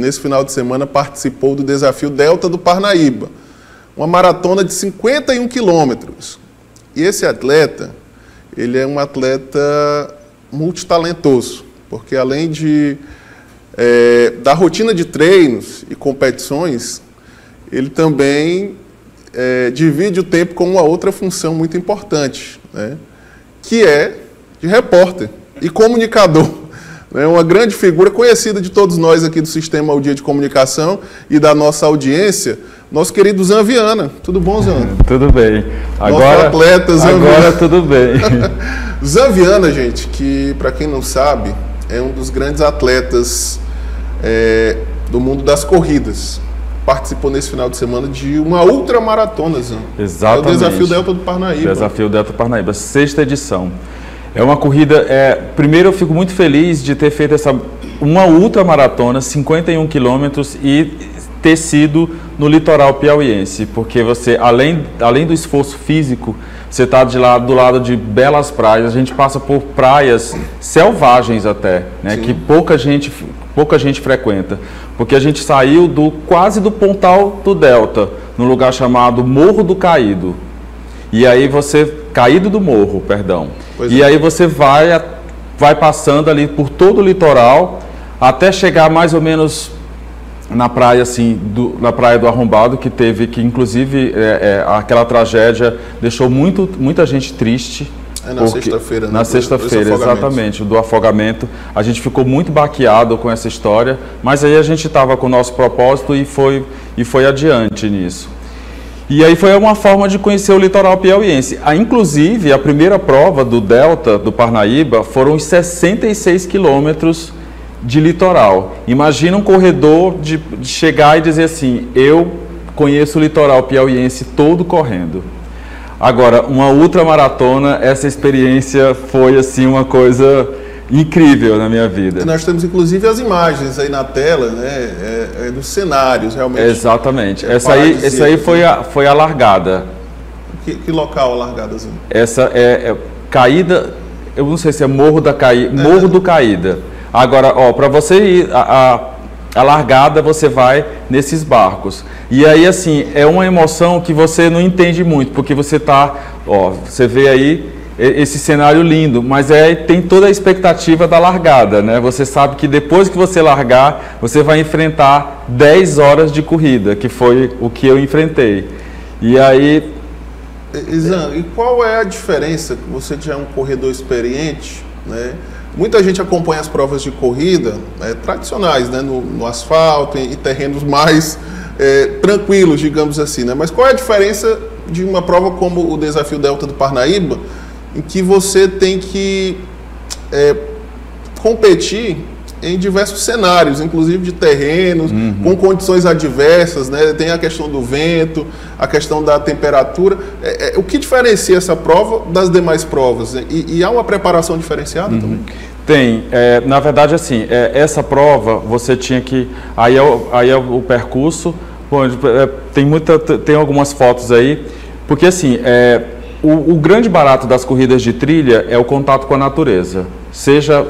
nesse final de semana, participou do desafio Delta do Parnaíba, uma maratona de 51 quilômetros. E esse atleta, ele é um atleta multitalentoso, porque além da rotina de treinos e competições, ele também divide o tempo com uma outra função muito importante, né? Que é de repórter e comunicador. É uma grande figura conhecida de todos nós aqui do Sistema Ao Dia de Comunicação e da nossa audiência, nosso querido Zan Viana. Tudo bom, Zan? Tudo bem. Nosso atleta, Zan Viana. Agora tudo bem. Zan Viana, gente, que para quem não sabe, é um dos grandes atletas do mundo das corridas. Participou nesse final de semana de uma ultramaratona, Zan. Exatamente. É o Desafio Delta do Parnaíba. Desafio Delta do Parnaíba, 6ª edição. É uma corrida, primeiro eu fico muito feliz de ter feito uma ultramaratona, 51 quilômetros, e ter sido no litoral piauiense, porque você, além do esforço físico, você está do lado de belas praias, a gente passa por praias selvagens até, né, que pouca gente frequenta, porque a gente saiu quase do Pontal do Delta, num lugar chamado Morro do Caído. E aí Caído do Morro, perdão. Aí você vai passando ali por todo o litoral, até chegar mais ou menos na praia, assim, na Praia do Arrombado, que inclusive aquela tragédia deixou muita gente triste. Na sexta-feira, né? Na sexta-feira, exatamente, do afogamento. A gente ficou muito baqueado com essa história, mas aí a gente estava com o nosso propósito e foi adiante nisso. E aí foi uma forma de conhecer o litoral piauiense. Inclusive, a primeira prova do Delta do Parnaíba foram os 66 quilômetros de litoral. Imagina um corredor de chegar e dizer assim, eu conheço o litoral piauiense todo correndo. Agora, uma ultramaratona, essa experiência foi assim uma coisa incrível na minha vida. Nós temos inclusive as imagens aí na tela, né, dos cenários, realmente. Exatamente. Essa aí foi a largada. Que local a largadazinha? Essa Caída, eu não sei se é Morro do Caída. Agora, para você ir a largada, você vai nesses barcos. E aí, assim, é uma emoção que você não entende muito, porque você você vê aí esse cenário lindo, mas tem toda a expectativa da largada, né? Você sabe que depois que você largar, você vai enfrentar 10 horas de corrida, que foi o que eu enfrentei. E aí... Zan, e qual é a diferença? Você já é um corredor experiente, né? Muita gente acompanha as provas de corrida tradicionais, né? No asfalto, em terrenos mais tranquilos, digamos assim, né? Mas qual é a diferença de uma prova como o Desafio Delta do Parnaíba, em que você tem que competir em diversos cenários, inclusive de terrenos, com condições adversas, né? Tem a questão do vento, a questão da temperatura. O que diferencia essa prova das demais provas? E há uma preparação diferenciada também? Tem. Na verdade, assim, essa prova você tinha que... Aí é o percurso. Bom, tem algumas fotos aí, porque assim... O grande barato das corridas de trilha é o contato com a natureza. Seja,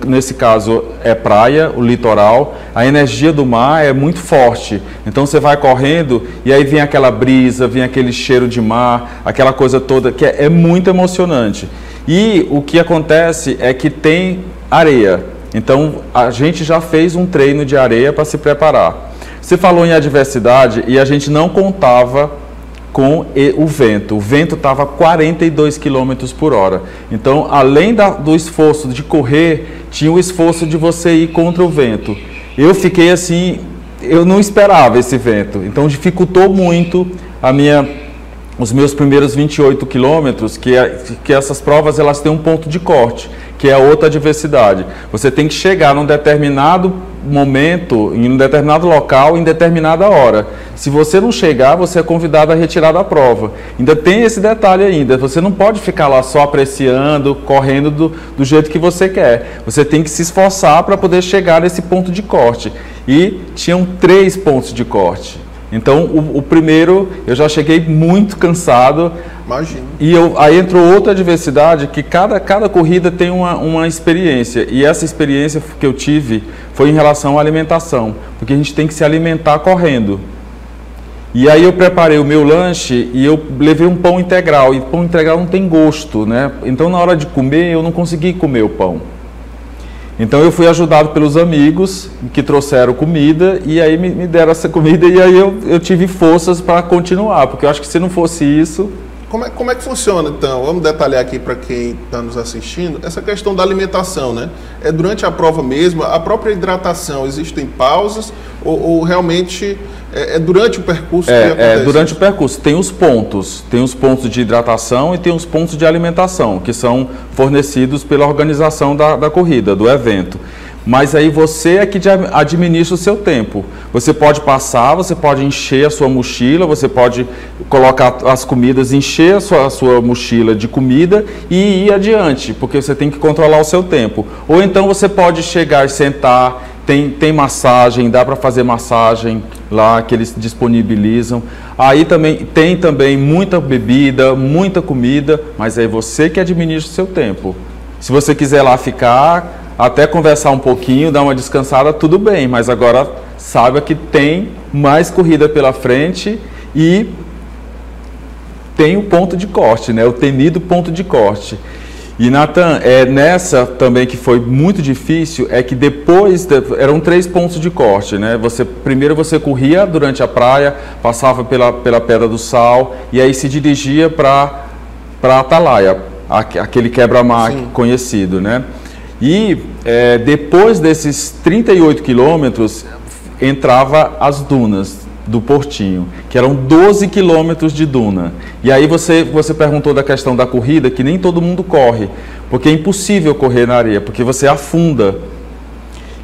nesse caso, praia, o litoral, a energia do mar é muito forte. Então você vai correndo e aí vem aquela brisa, vem aquele cheiro de mar, aquela coisa toda que é muito emocionante. E o que acontece é que tem areia. Então a gente já fez um treino de areia para se preparar. Você falou em adversidade e a gente não contava com o vento. O vento estava 42 km por hora. Então, além do esforço de correr, tinha o esforço de você ir contra o vento. Eu fiquei assim, eu não esperava esse vento. Então, dificultou muito os meus primeiros 28 quilômetros, que essas provas elas têm um ponto de corte, que é a outra adversidade. Você tem que chegar num determinado momento, em um determinado local, em determinada hora. Se você não chegar, você é convidado a retirar da prova. Ainda tem esse detalhe ainda, você não pode ficar lá só apreciando, correndo do jeito que você quer. Você tem que se esforçar para poder chegar nesse ponto de corte. E tinham 3 pontos de corte. Então, o primeiro, eu já cheguei muito cansado. Imagino. E aí entrou outra adversidade, que cada corrida tem uma experiência. E essa experiência que eu tive foi em relação à alimentação, porque a gente tem que se alimentar correndo. E aí eu preparei o meu lanche e eu levei um pão integral. E pão integral não tem gosto, né? Então, na hora de comer, eu não consegui comer o pão. Então eu fui ajudado pelos amigos que trouxeram comida e aí me deram essa comida e aí eu tive forças para continuar, porque eu acho que se não fosse isso... Como é que funciona, então? Vamos detalhar aqui para quem está nos assistindo, essa questão da alimentação, né? É durante a prova mesmo, a própria hidratação, existem pausas ou realmente é durante o percurso que acontece? Durante o percurso. Tem os pontos de hidratação e tem os pontos de alimentação, que são fornecidos pela organização da corrida, do evento. Mas aí você é que administra o seu tempo. Você pode passar, você pode encher a sua mochila, você pode colocar as comidas, encher a sua mochila de comida e ir adiante, porque você tem que controlar o seu tempo. Ou então você pode chegar e sentar, tem massagem, dá para fazer massagem lá que eles disponibilizam. Aí tem também muita bebida, muita comida, mas aí você que administra o seu tempo. Se você quiser lá ficar... até conversar um pouquinho, dar uma descansada, tudo bem, mas agora saiba que tem mais corrida pela frente e tem o ponto de corte, né? O temido ponto de corte. E, Nathan, nessa também que foi muito difícil, é que depois, eram 3 pontos de corte, né? Primeiro você corria durante a praia, passava pela Pedra do Sal e aí se dirigia para Atalaia, aquele quebra-mar conhecido, né? E depois desses 38 quilômetros, entrava as dunas do Portinho, que eram 12 quilômetros de duna. E aí você perguntou da questão da corrida, que nem todo mundo corre, porque é impossível correr na areia, porque você afunda.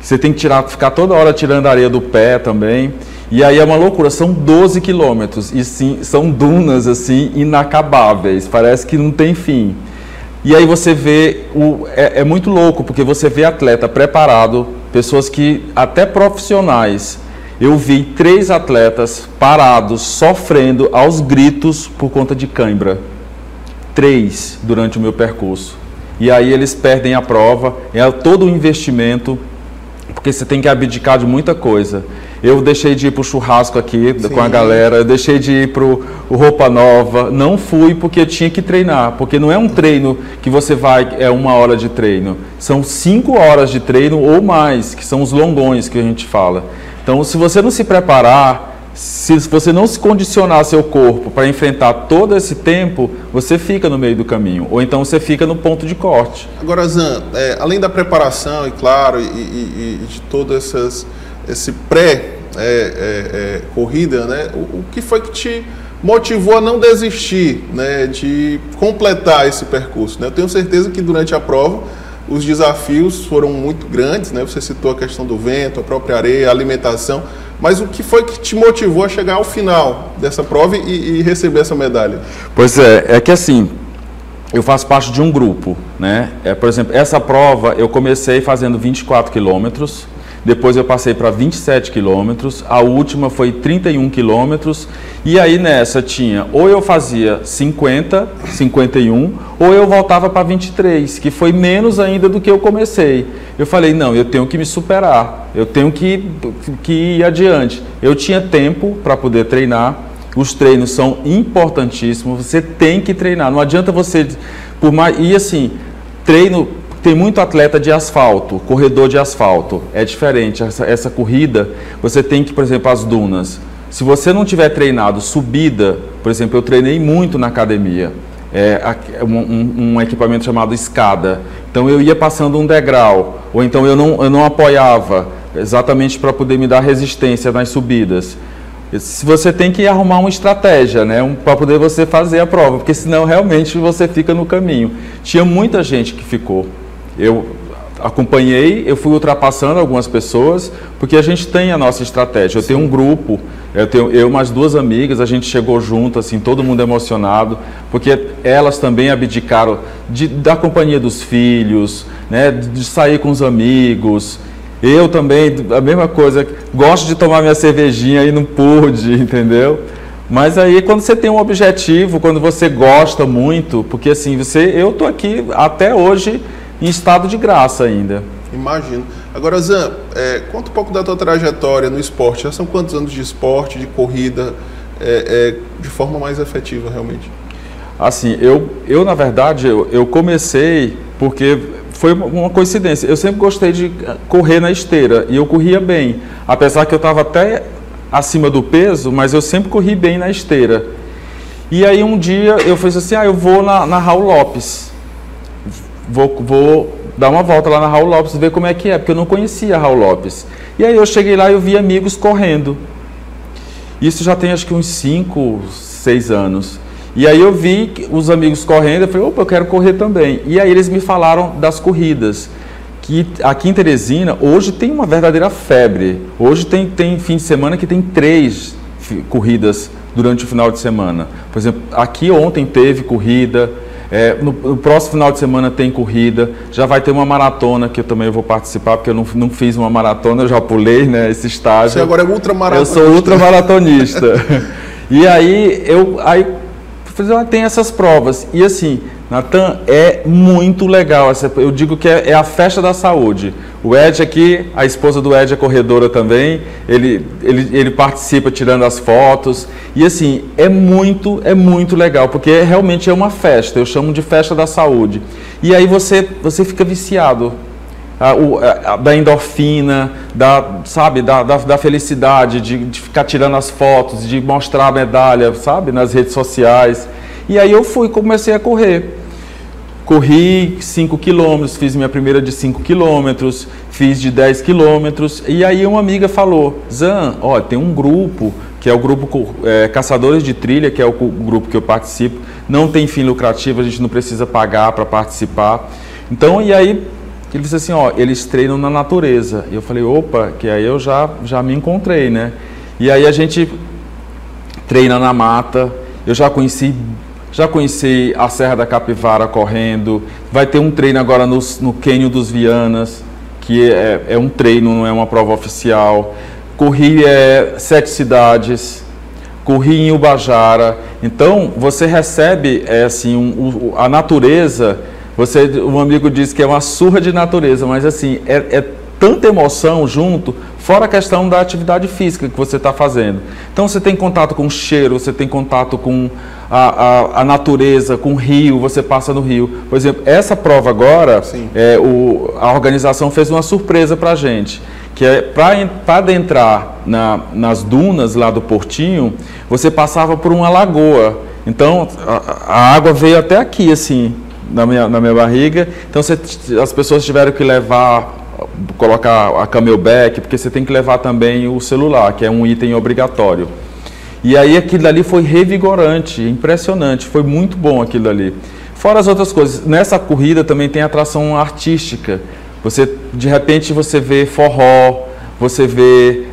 Você tem que ficar toda hora tirando a areia do pé também. E aí é uma loucura, são 12 quilômetros, e sim, são dunas assim inacabáveis, parece que não tem fim. E aí você vê, é muito louco, porque você vê atleta preparado, pessoas que, até profissionais, eu vi 3 atletas parados, sofrendo aos gritos por conta de cãibra. 3 durante o meu percurso. E aí eles perdem a prova, é todo o investimento, porque você tem que abdicar de muita coisa. Eu deixei de ir para o churrasco aqui com a galera, eu deixei de ir para o Roupa Nova, não fui porque eu tinha que treinar, porque não é um treino que você vai, é 1 hora de treino, são 5 horas de treino ou mais, que são os longões que a gente fala. Então, se você não se preparar, se você não se condicionar seu corpo para enfrentar todo esse tempo, você fica no meio do caminho, ou então você fica no ponto de corte. Agora, Zan, além da preparação, e claro, e de todo esse pré-corrida, né? O que foi que te motivou a não desistir, né, de completar esse percurso, né? Eu tenho certeza que durante a prova os desafios foram muito grandes, né? Você citou a questão do vento, a própria areia, a alimentação, mas o que foi que te motivou a chegar ao final dessa prova e receber essa medalha? Pois é que assim, eu faço parte de um grupo, né? Por exemplo, essa prova eu comecei fazendo 24 quilômetros, depois eu passei para 27 quilômetros, a última foi 31 quilômetros, e aí nessa tinha, ou eu fazia 50, 51, ou eu voltava para 23, que foi menos ainda do que eu comecei. Eu falei, não, eu tenho que me superar, eu tenho que ir adiante. Eu tinha tempo para poder treinar, os treinos são importantíssimos, você tem que treinar, não adianta você, e assim, treino... Tem muito atleta de asfalto, corredor de asfalto, é diferente. Essa corrida, você tem que, por exemplo, as dunas. Se você não tiver treinado subida, por exemplo, eu treinei muito na academia, um equipamento chamado escada. Então eu ia passando um degrau, ou então eu não apoiava, exatamente para poder me dar resistência nas subidas. Você tem que arrumar uma estratégia, né, para poder você fazer a prova, porque senão realmente você fica no caminho. Tinha muita gente que ficou. Eu acompanhei, eu fui ultrapassando algumas pessoas, porque a gente tem a nossa estratégia. Eu tenho um grupo, eu e mais 2 amigas, a gente chegou junto, assim, todo mundo emocionado, porque elas também abdicaram da companhia dos filhos, né, de sair com os amigos. Eu também, a mesma coisa, gosto de tomar minha cervejinha e não pude, entendeu? Mas aí quando você tem um objetivo, quando você gosta muito, porque assim, eu tô aqui até hoje em estado de graça ainda. Imagino. Agora, Zan, conta um pouco da tua trajetória no esporte. Já são quantos anos de esporte, de corrida, de forma mais efetiva realmente? Assim, eu na verdade, eu comecei porque foi uma coincidência. Eu sempre gostei de correr na esteira e eu corria bem. Apesar que eu estava até acima do peso, mas eu sempre corri bem na esteira. E aí um dia eu falei assim, eu vou na Raul Lopes. Vou dar uma volta lá na Raul Lopes, ver como é que é, porque eu não conhecia a Raul Lopes. E aí eu cheguei lá e eu vi amigos correndo. Isso já tem acho que uns 5, 6 anos. E aí eu vi os amigos correndo, eu falei, opa, eu quero correr também. E aí eles me falaram das corridas, que aqui em Teresina, hoje tem uma verdadeira febre. Hoje tem fim de semana que tem 3 corridas durante o final de semana. Por exemplo, aqui ontem teve corrida, no próximo final de semana tem corrida, já vai ter uma maratona que eu também vou participar, porque eu não fiz uma maratona, eu já pulei, né, esse estágio. Você agora é ultramaratonista. Eu sou ultramaratonista. E aí, tem essas provas. E assim, Natan, é muito legal. Eu digo que é a festa da saúde. O Ed aqui, a esposa do Ed é corredora também. Ele participa tirando as fotos. E assim, é muito legal, porque realmente é uma festa. Eu chamo de festa da saúde. E aí você fica viciado. Da endorfina, da felicidade, de ficar tirando as fotos, de mostrar a medalha, sabe, nas redes sociais. E aí eu comecei a correr. Corri 5 quilômetros, fiz minha primeira de 5 quilômetros, fiz de 10 quilômetros. E aí uma amiga falou, Zan, tem um grupo, que é o grupo Caçadores de Trilha, que é o grupo que eu participo. Não tem fim lucrativo, a gente não precisa pagar para participar. Então, e aí ele disse assim, eles treinam na natureza. E eu falei, opa, que aí eu já me encontrei, né? E aí a gente treina na mata. Eu já conheci a Serra da Capivara correndo. Vai ter um treino agora no Cânion dos Vianas, que é um treino, não é uma prova oficial. Corri 7 cidades. Corri em Ubajara. Então, você recebe a natureza. Um amigo disse que é uma surra de natureza, mas assim, é tanta emoção junto, fora a questão da atividade física que você está fazendo. Então você tem contato com o cheiro, você tem contato com a natureza, com o rio, você passa no rio. Por exemplo, essa prova agora, a organização fez uma surpresa para a gente, que é para adentrar nas dunas lá do Portinho, você passava por uma lagoa. Então a água veio até aqui, assim, na minha barriga. Então as pessoas tiveram que colocar a camelback, porque você tem que levar também o celular, que é um item obrigatório. E aí aquilo ali foi revigorante, impressionante, foi muito bom aquilo ali. Fora as outras coisas, nessa corrida também tem atração artística. De repente você vê forró, você vê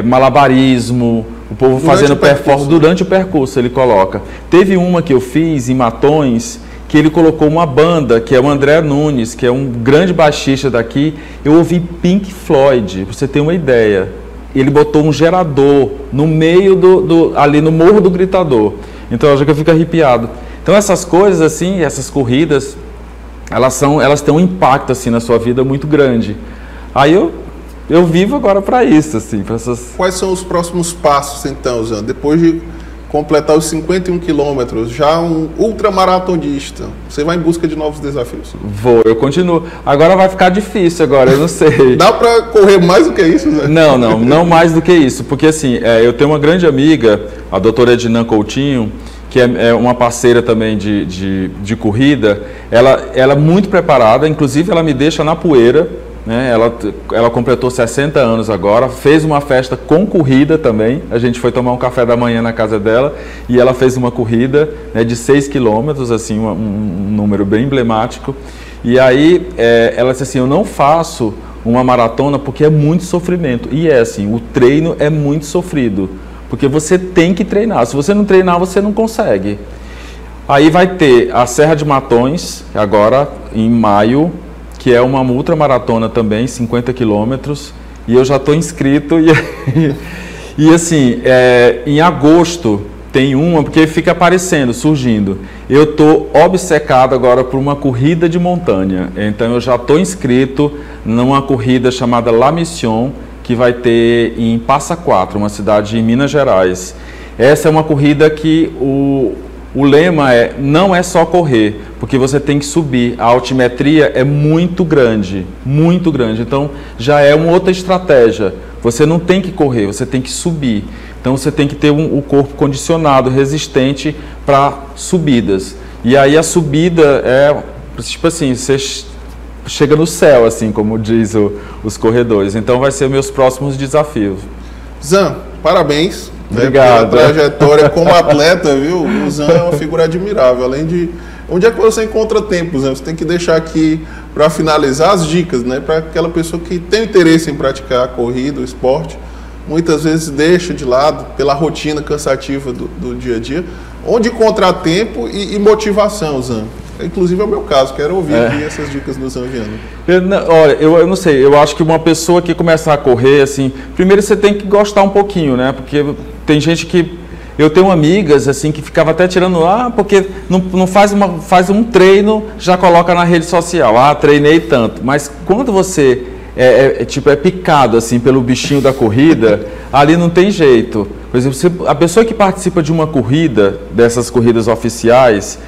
malabarismo, o povo fazendo performance durante o percurso, ele coloca. Teve uma que eu fiz em Matões, que ele colocou uma banda, que é o André Nunes, que é um grande baixista daqui. Eu ouvi Pink Floyd, pra você ter uma ideia. Ele botou um gerador no meio ali no Morro do Gritador. Então, eu fico arrepiado. Então, essas coisas assim, essas corridas, elas têm um impacto assim na sua vida muito grande. Aí eu vivo agora para isso, assim, para essas... Quais são os próximos passos, então, Zan? Depois de completar os 51 quilômetros, já um ultramaratonista, você vai em busca de novos desafios? Eu continuo. Agora vai ficar difícil agora, eu não sei. Dá para correr mais do que isso, Zé? Não mais do que isso, porque assim, eu tenho uma grande amiga, a doutora Ednan Coutinho, que é uma parceira também de corrida. Ela é muito preparada, inclusive ela me deixa na poeira, né? Ela completou 60 anos agora, fez uma festa com corrida também. A gente foi tomar um café da manhã na casa dela e ela fez uma corrida, né, de 6 quilômetros, assim, um número bem emblemático. E aí ela disse assim, eu não faço uma maratona porque é muito sofrimento. E assim, o treino é muito sofrido, porque você tem que treinar. Se você não treinar, você não consegue. Aí vai ter a Serra de Matões, agora em maio. que é uma ultramaratona também, 50 quilômetros, e eu já estou inscrito. E assim, em agosto tem uma, porque fica aparecendo, surgindo. Eu estou obcecado agora por uma corrida de montanha, então eu já estou inscrito numa corrida chamada La Mission, que vai ter em Passa Quatro, uma cidade em Minas Gerais. Essa é uma corrida que o lema não é só correr, porque você tem que subir. A altimetria é muito grande, então já é uma outra estratégia. Você não tem que correr, você tem que subir. Então você tem que ter o corpo condicionado, resistente para subidas. E aí a subida é, tipo assim, você chega no céu, assim, como diz os corredores. Então vai ser meus próximos desafios. Zan, parabéns. Obrigado. Pela trajetória como atleta, viu? O Zan é uma figura admirável. Além de... Onde é que você encontra tempo, Zan? Você tem que deixar aqui, para finalizar, as dicas, né? Para aquela pessoa que tem interesse em praticar a corrida, o esporte, muitas vezes deixa de lado pela rotina cansativa do dia a dia. Onde encontrar tempo e motivação, Zan? Inclusive é o meu caso, quero ouvir aqui essas dicas do Zan Viana. Olha, eu não sei, eu acho que uma pessoa que começar a correr, assim, primeiro você tem que gostar um pouquinho, né? Porque tem gente que... Eu tenho amigas, assim, que ficava até tirando, porque não faz um treino, já coloca na rede social, treinei tanto. Mas quando você é picado, assim, pelo bichinho da corrida, ali não tem jeito. Por exemplo, a pessoa que participa de uma corrida, dessas corridas oficiais,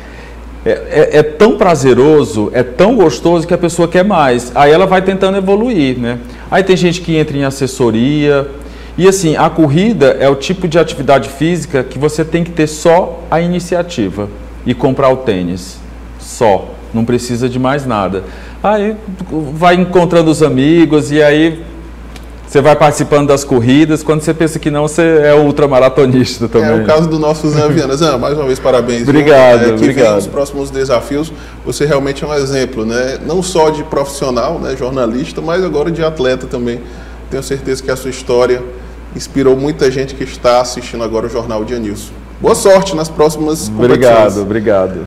é tão prazeroso, é tão gostoso que a pessoa quer mais. Aí ela vai tentando evoluir, né? Aí tem gente que entra em assessoria. E assim, a corrida é o tipo de atividade física que você tem que ter só a iniciativa e comprar o tênis. Só. Não precisa de mais nada. Aí vai encontrando os amigos e aí você vai participando das corridas. Quando você pensa que não, você é ultramaratonista também. É o caso do nosso Zan Viana. Zan, mais uma vez, parabéns. Obrigado, que obrigado. Vem os próximos desafios. Você realmente é um exemplo, né? Não só de profissional, né, jornalista, mas agora de atleta também. Tenho certeza que a sua história inspirou muita gente que está assistindo agora o Jornal Dia News. Boa sorte nas próximas competições. Obrigado.